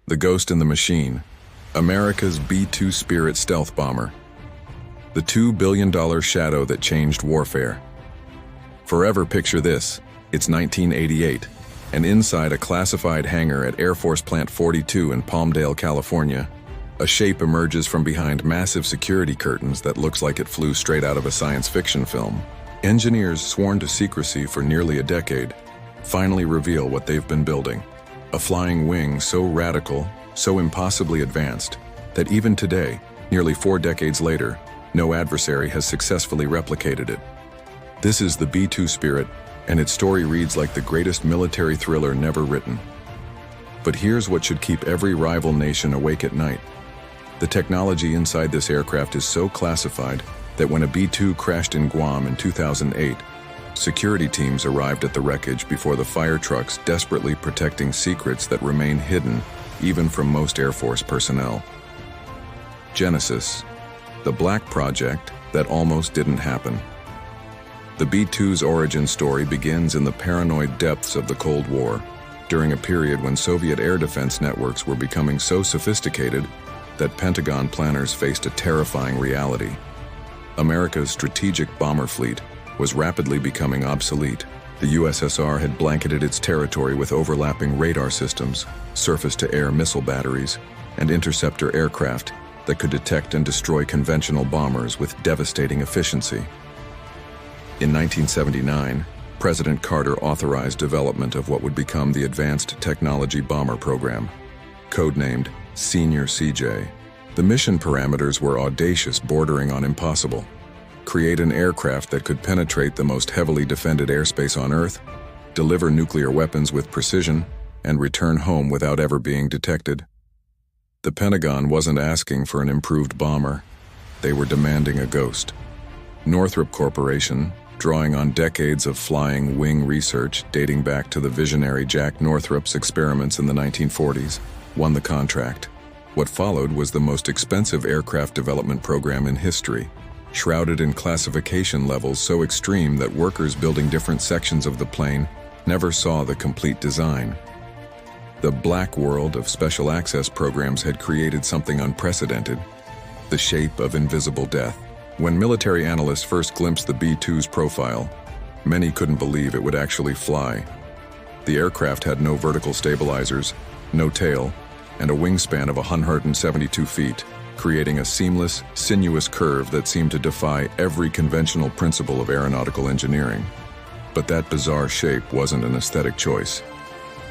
The Ghost in the Machine, America's B-2 Spirit stealth bomber. The $2 billion shadow that changed warfare. Forever picture this, it's 1988, and inside a classified hangar at Air Force Plant 42 in Palmdale, California, a shape emerges from behind massive security curtains that looks like it flew straight out of a science fiction film. Engineers sworn to secrecy for nearly a decade finally reveal what they've been building. A flying wing so radical, so impossibly advanced, that even today, nearly 4 decades later, no adversary has successfully replicated it. This is the B-2 Spirit, and its story reads like the greatest military thriller never written. But here's what should keep every rival nation awake at night. The technology inside this aircraft is so classified that when a B-2 crashed in Guam in 2008, security teams arrived at the wreckage before the fire trucks desperately protecting secrets that remain hidden even from most Air Force personnel. Genesis, the Black Project that almost didn't happen. The B-2's origin story begins in the paranoid depths of the Cold War, during a period when Soviet air defense networks were becoming so sophisticated that Pentagon planners faced a terrifying reality. America's strategic bomber fleet was rapidly becoming obsolete. The USSR had blanketed its territory with overlapping radar systems, surface-to-air missile batteries, and interceptor aircraft that could detect and destroy conventional bombers with devastating efficiency. In 1979, President Carter authorized development of what would become the Advanced Technology Bomber Program, codenamed Senior CJ. The mission parameters were audacious, bordering on impossible. Create an aircraft that could penetrate the most heavily defended airspace on Earth, deliver nuclear weapons with precision, and return home without ever being detected. The Pentagon wasn't asking for an improved bomber. They were demanding a ghost. Northrop Corporation, drawing on decades of flying wing research dating back to the visionary Jack Northrop's experiments in the 1940s, won the contract. What followed was the most expensive aircraft development program in history, shrouded in classification levels so extreme that workers building different sections of the plane never saw the complete design. The black world of special access programs had created something unprecedented, the shape of invisible death. When military analysts first glimpsed the B-2's profile, many couldn't believe it would actually fly. The aircraft had no vertical stabilizers, no tail, and a wingspan of 172 feet, creating a seamless, sinuous curve that seemed to defy every conventional principle of aeronautical engineering. But that bizarre shape wasn't an aesthetic choice.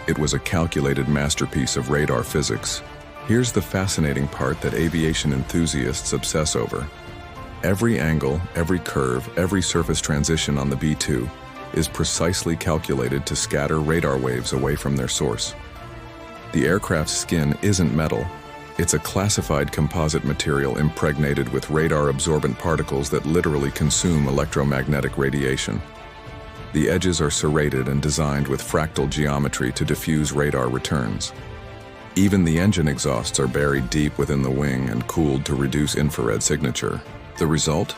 It was a calculated masterpiece of radar physics. Here's the fascinating part that aviation enthusiasts obsess over. Every angle, every curve, every surface transition on the B-2 is precisely calculated to scatter radar waves away from their source. The aircraft's skin isn't metal. It's a classified composite material impregnated with radar-absorbent particles that literally consume electromagnetic radiation. The edges are serrated and designed with fractal geometry to diffuse radar returns. Even the engine exhausts are buried deep within the wing and cooled to reduce infrared signature. The result?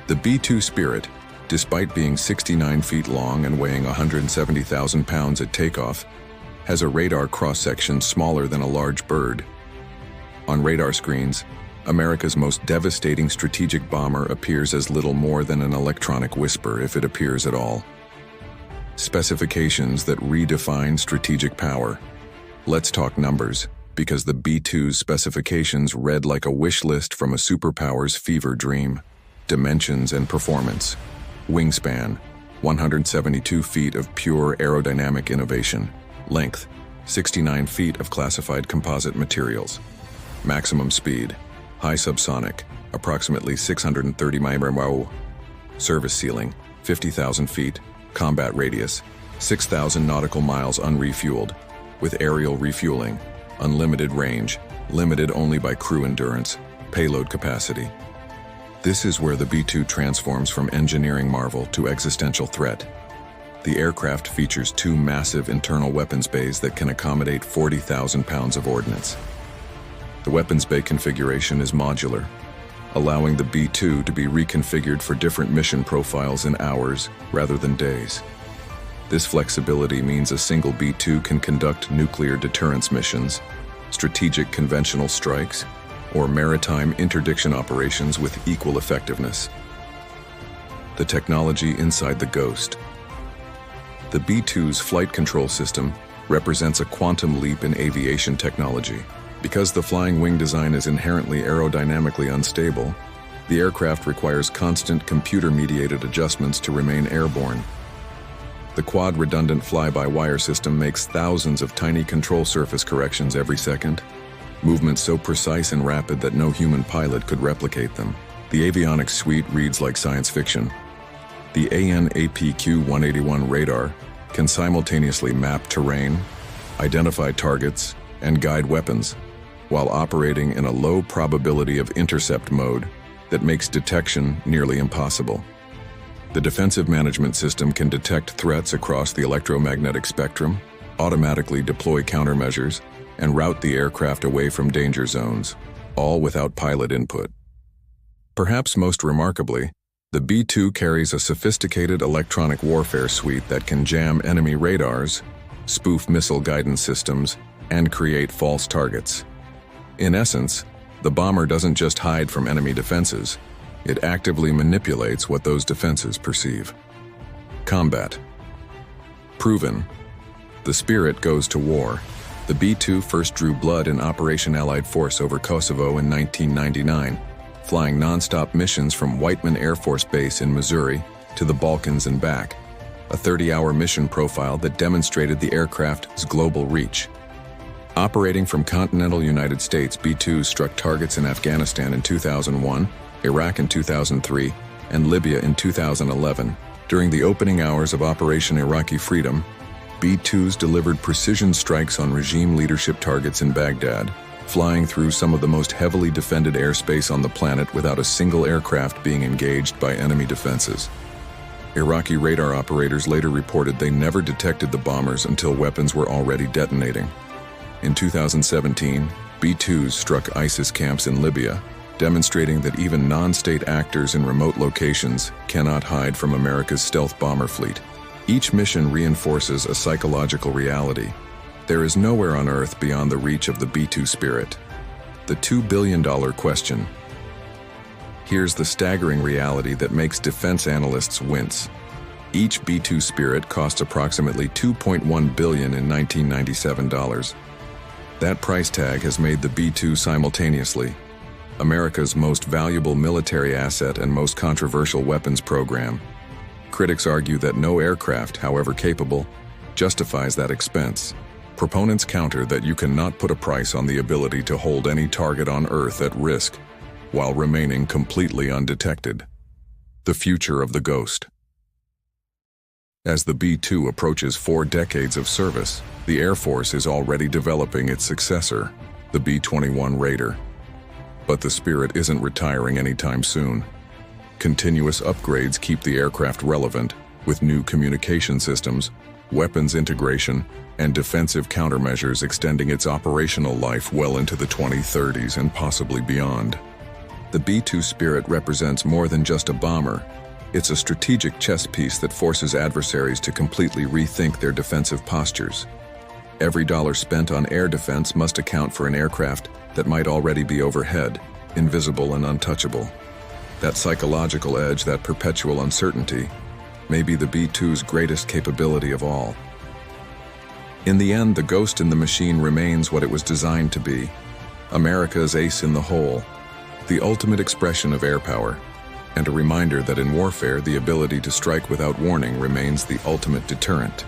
The B-2 Spirit, despite being 69 feet long and weighing 170,000 pounds at takeoff, has a radar cross-section smaller than a large bird. On radar screens, America's most devastating strategic bomber appears as little more than an electronic whisper, if it appears at all. Specifications that redefine strategic power. Let's talk numbers, because the B-2's specifications read like a wish list from a superpower's fever dream. Dimensions and performance. Wingspan, 172 feet of pure aerodynamic innovation. Length, 69 feet of classified composite materials. Maximum speed, high subsonic, approximately 630 mph. Service ceiling, 50,000 feet. Combat radius, 6,000 nautical miles unrefueled, with aerial refueling. Unlimited range, limited only by crew endurance. Payload capacity. This is where the B-2 transforms from engineering marvel to existential threat. The aircraft features 2 massive internal weapons bays that can accommodate 40,000 pounds of ordnance. The weapons bay configuration is modular, allowing the B-2 to be reconfigured for different mission profiles in hours rather than days. This flexibility means a single B-2 can conduct nuclear deterrence missions, strategic conventional strikes, or maritime interdiction operations with equal effectiveness. The technology inside the Ghost. The B-2's flight control system represents a quantum leap in aviation technology. Because the flying wing design is inherently aerodynamically unstable, the aircraft requires constant computer-mediated adjustments to remain airborne. The quad-redundant fly-by-wire system makes thousands of tiny control surface corrections every second, movements so precise and rapid that no human pilot could replicate them. The avionics suite reads like science fiction. The AN/APQ-181 radar can simultaneously map terrain, identify targets, and guide weapons, while operating in a low probability of intercept mode that makes detection nearly impossible. The defensive management system can detect threats across the electromagnetic spectrum, automatically deploy countermeasures, and route the aircraft away from danger zones, all without pilot input. Perhaps most remarkably, the B-2 carries a sophisticated electronic warfare suite that can jam enemy radars, spoof missile guidance systems, and create false targets. In essence, the bomber doesn't just hide from enemy defenses, it actively manipulates what those defenses perceive. Combat. Proven. The Spirit goes to war. The B-2 first drew blood in Operation Allied Force over Kosovo in 1999, flying non-stop missions from Whiteman Air Force Base in Missouri to the Balkans and back, a 30-hour mission profile that demonstrated the aircraft's global reach. Operating from continental United States, B-2s struck targets in Afghanistan in 2001, Iraq in 2003, and Libya in 2011. During the opening hours of Operation Iraqi Freedom, B-2s delivered precision strikes on regime leadership targets in Baghdad, flying through some of the most heavily defended airspace on the planet without a single aircraft being engaged by enemy defenses. Iraqi radar operators later reported they never detected the bombers until weapons were already detonating. In 2017, B-2s struck ISIS camps in Libya, demonstrating that even non-state actors in remote locations cannot hide from America's stealth bomber fleet. Each mission reinforces a psychological reality. There is nowhere on Earth beyond the reach of the B-2 Spirit. The $2 billion question. Here's the staggering reality that makes defense analysts wince. Each B-2 Spirit costs approximately $2.1 billion in 1997 dollars. That price tag has made the B-2 simultaneously America's most valuable military asset and most controversial weapons program. Critics argue that no aircraft, however capable, justifies that expense. Proponents counter that you cannot put a price on the ability to hold any target on Earth at risk while remaining completely undetected. The future of the Ghost. As the B-2 approaches 4 decades of service, the Air Force is already developing its successor, the B-21 Raider. But the Spirit isn't retiring anytime soon. Continuous upgrades keep the aircraft relevant, with new communication systems, weapons integration, and defensive countermeasures extending its operational life well into the 2030s and possibly beyond. The B-2 Spirit represents more than just a bomber. It's a strategic chess piece that forces adversaries to completely rethink their defensive postures. Every dollar spent on air defense must account for an aircraft that might already be overhead, invisible and untouchable. That psychological edge, that perpetual uncertainty, may be the B-2's greatest capability of all. In the end, the Ghost in the machine remains what it was designed to be: America's ace in the hole, the ultimate expression of air power, and a reminder that in warfare, the ability to strike without warning remains the ultimate deterrent.